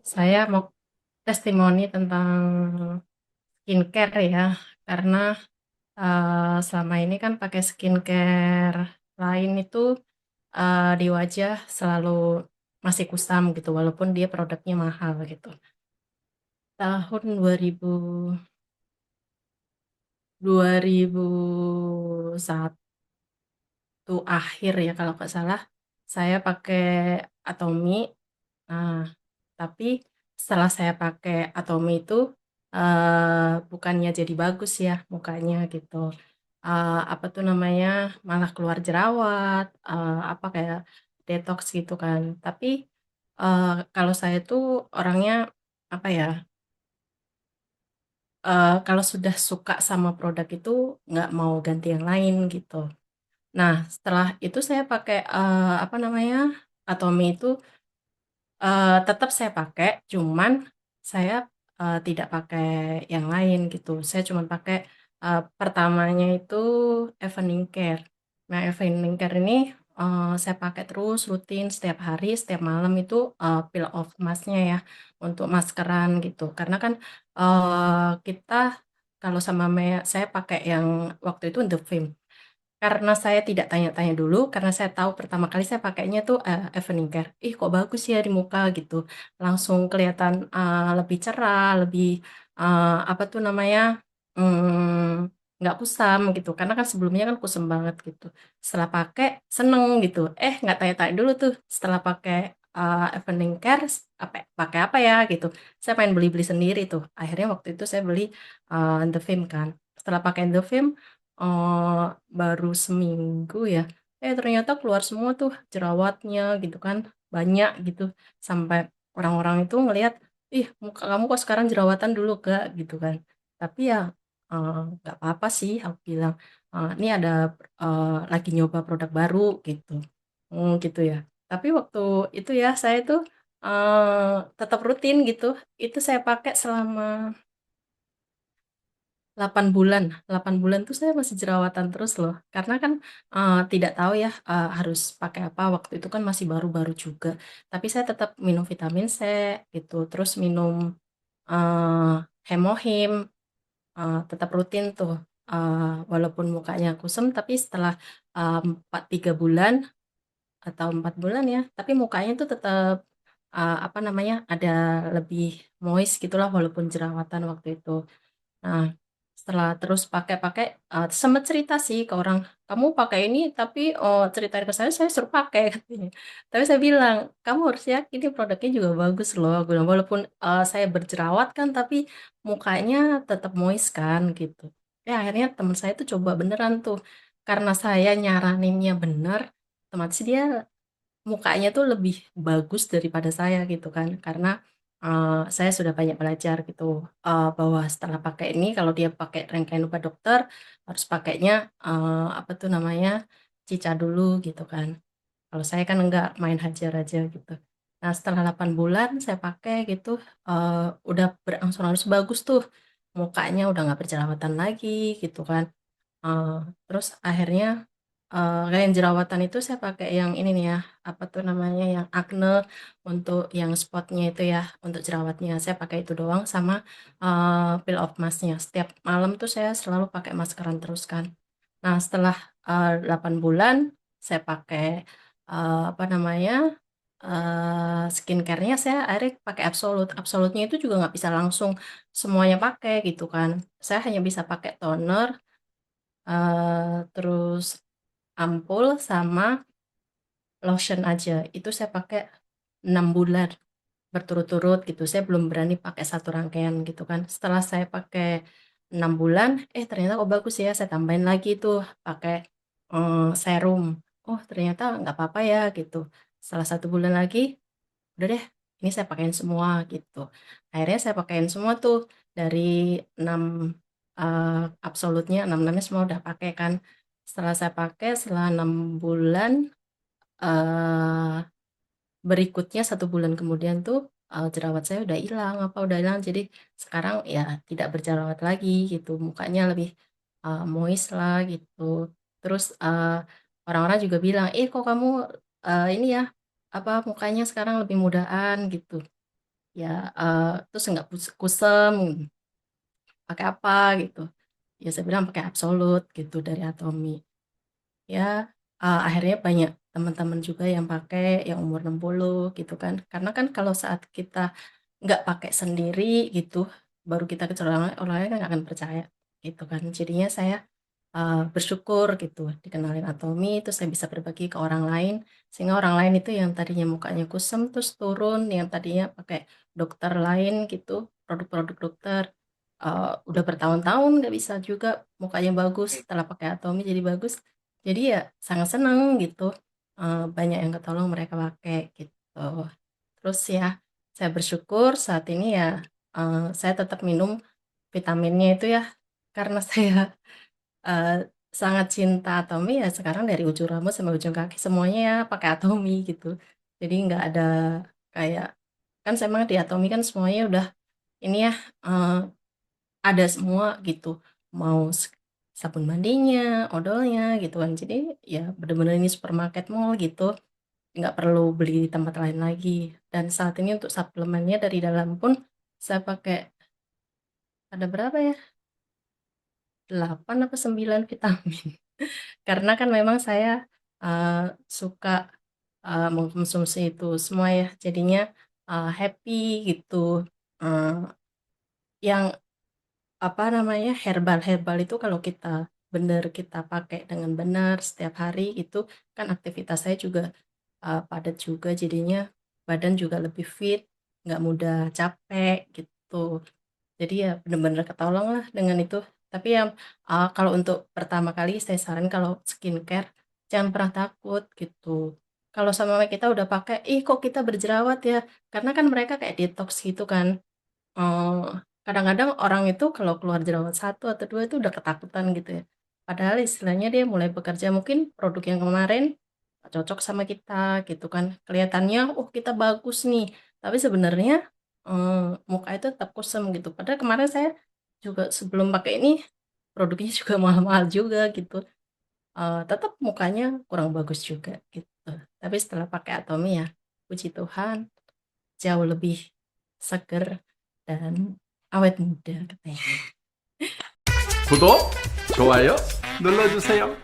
Saya mau testimoni tentang skincare ya, karena selama ini kan pakai skincare lain itu di wajah selalu masih kusam gitu, walaupun dia produknya mahal gitu. Tahun 2001 akhir ya kalau nggak salah, saya pakai Atomy. Nah, tapi setelah saya pakai Atomy itu bukannya jadi bagus ya mukanya gitu. Apa tuh namanya, malah keluar jerawat, apa kayak detox gitu kan. Tapi eh, kalau saya tuh orangnya apa ya, kalau sudah suka sama produk itu nggak mau ganti yang lain gitu. Nah, setelah itu saya pakai apa namanya, Atomy itu. Tetap saya pakai, cuman saya tidak pakai yang lain gitu. Saya cuma pakai pertamanya itu Evening Care. Nah, Evening Care ini saya pakai terus rutin setiap hari, setiap malam itu peel off masknya ya untuk maskeran gitu. Karena kan kita kalau sama Mea, saya pakai yang waktu itu The Fame, karena saya tidak tanya-tanya dulu, karena saya tahu pertama kali saya pakainya tuh Evening Care. Ih, kok bagus ya di muka gitu. Langsung kelihatan lebih cerah, lebih apa tuh namanya, nggak kusam gitu. Karena kan sebelumnya kan kusam banget gitu. Setelah pakai seneng gitu. Nggak tanya-tanya dulu tuh. Setelah pakai Evening Care, pakai apa ya gitu. Saya pengen beli-beli sendiri tuh. Akhirnya waktu itu saya beli The Fame kan. Setelah pakai The Fame, eh, baru seminggu ya, ternyata keluar semua tuh jerawatnya gitu kan, banyak gitu, sampai orang-orang itu ngelihat, ih, muka kamu kok sekarang jerawatan, dulu gak gitu kan. Tapi ya nggak apa-apa sih, aku bilang. Ini ada lagi nyoba produk baru gitu. Gitu ya. Tapi waktu itu ya saya tuh tetap rutin gitu. Itu saya pakai selama 8 bulan. 8 bulan tuh saya masih jerawatan terus loh. Karena kan tidak tahu ya harus pakai apa. Waktu itu kan masih baru-baru juga. Tapi saya tetap minum vitamin C gitu. Terus minum hemohim. Tetap rutin tuh. Walaupun mukanya kusam, tapi setelah 3 bulan atau 4 bulan ya. Tapi mukanya tuh tetap apa namanya, ada lebih moist gitulah walaupun jerawatan waktu itu. Nah, setelah terus pakai-pakai, sempet cerita sih ke orang, kamu pakai ini tapi ceritain ke saya suruh pakai katanya. Tapi saya bilang, kamu harus yakin ini produknya juga bagus loh. Gue bilang, walaupun saya berjerawat kan, tapi mukanya tetap moist kan gitu. Ya akhirnya teman saya tuh coba beneran tuh, karena saya nyaraninnya bener, otomatis dia mukanya tuh lebih bagus daripada saya gitu kan, karena saya sudah banyak belajar gitu, bahwa setelah pakai ini, kalau dia pakai rangkaian obat dokter, harus pakainya apa tuh namanya, cica dulu gitu kan. Kalau saya kan enggak, main hajar aja gitu. Nah, setelah 8 bulan saya pakai gitu, eh, udah berangsur-angsur bagus tuh, mukanya udah nggak berjerawatan lagi gitu kan. Eh, Terus akhirnya kayak yang jerawatan itu saya pakai yang ini nih ya, apa tuh namanya, yang acne, untuk yang spotnya itu ya, untuk jerawatnya saya pakai itu doang, sama peel off masknya. Setiap malam tuh saya selalu pakai maskeran terus kan. Nah, setelah 8 bulan saya pakai apa namanya, skincare-nya, saya akhirnya pakai Absolute. Absolute-nya itu juga nggak bisa langsung semuanya pakai gitu kan. Saya hanya bisa pakai toner, terus ampul, sama lotion aja. Itu saya pakai 6 bulan berturut-turut gitu. Saya belum berani pakai satu rangkaian gitu kan. Setelah saya pakai 6 bulan, ternyata kok bagus ya. Saya tambahin lagi tuh pakai serum. Oh, ternyata nggak apa-apa ya gitu. Setelah 1 bulan lagi, udah deh, ini saya pakein semua gitu. Akhirnya saya pakein semua tuh, dari 6 uh, absolutnya, 6-6-nya semua udah pakai kan. Setelah saya pakai, setelah 6 bulan, eh berikutnya 1 bulan kemudian tuh jerawat saya udah hilang, apa udah hilang, jadi sekarang ya tidak berjerawat lagi gitu, mukanya lebih moist lah gitu. Terus orang-orang juga bilang, kok kamu ini ya, apa, mukanya sekarang lebih mudahan gitu. ya, terus nggak kusem, pakai apa gitu. Ya saya bilang pakai Absolut gitu dari Atomy. Ya, akhirnya banyak teman-teman juga yang pakai, yang umur 60 gitu kan. Karena kan kalau saat kita nggak pakai sendiri gitu, baru kita ke orang lain kan nggak akan percaya gitu kan. Jadinya saya bersyukur gitu dikenalin Atomy, terus saya bisa berbagi ke orang lain, sehingga orang lain itu yang tadinya mukanya kusem terus turun, yang tadinya pakai dokter lain gitu, produk-produk dokter, udah bertahun-tahun nggak bisa juga mukanya bagus, setelah pakai Atomy jadi bagus. Jadi ya sangat senang gitu, banyak yang ketolong mereka pakai gitu. Terus ya saya bersyukur saat ini ya, saya tetap minum vitaminnya itu ya, karena saya sangat cinta Atomy ya sekarang dari ujung rambut sampai ujung kaki semuanya ya pakai Atomy gitu. Jadi nggak ada kayak, kan saya emang di Atomy kan semuanya udah ini ya, eh, ada semua gitu. Mau sabun mandinya, odolnya gitu kan. Jadi ya bener-bener ini supermarket mall gitu. Nggak perlu beli di tempat lain lagi. Dan saat ini untuk suplemennya dari dalam pun saya pakai ada berapa ya? 8 apa 9 vitamin. Karena kan memang saya suka mengkonsumsi itu semua ya, jadinya happy gitu. Eh, yang apa namanya, herbal-herbal itu kalau kita benar kita pakai dengan benar setiap hari itu kan aktivitas saya juga padat juga, jadinya badan juga lebih fit, nggak mudah capek gitu. Jadi ya bener-bener ketolong lah dengan itu. Tapi yang kalau untuk pertama kali saya saran kalau skincare jangan pernah takut gitu. Kalau sama kita udah pakai, ih kok kita berjerawat ya? Karena kan mereka kayak detox gitu kan. Eh, Kadang-kadang orang itu kalau keluar jerawat satu atau dua itu udah ketakutan gitu ya. Padahal istilahnya dia mulai bekerja mungkin produk yang kemarin cocok sama kita gitu kan. Kelihatannya, oh kita bagus nih. Tapi sebenarnya muka itu tetap kusam gitu. Padahal kemarin saya juga sebelum pakai ini produknya juga mahal-mahal juga gitu. Tetap mukanya kurang bagus juga gitu. Tapi setelah pakai Atomy ya, puji Tuhan jauh lebih seger dan awet muda katanya. 구독, 좋아요 눌러주세요.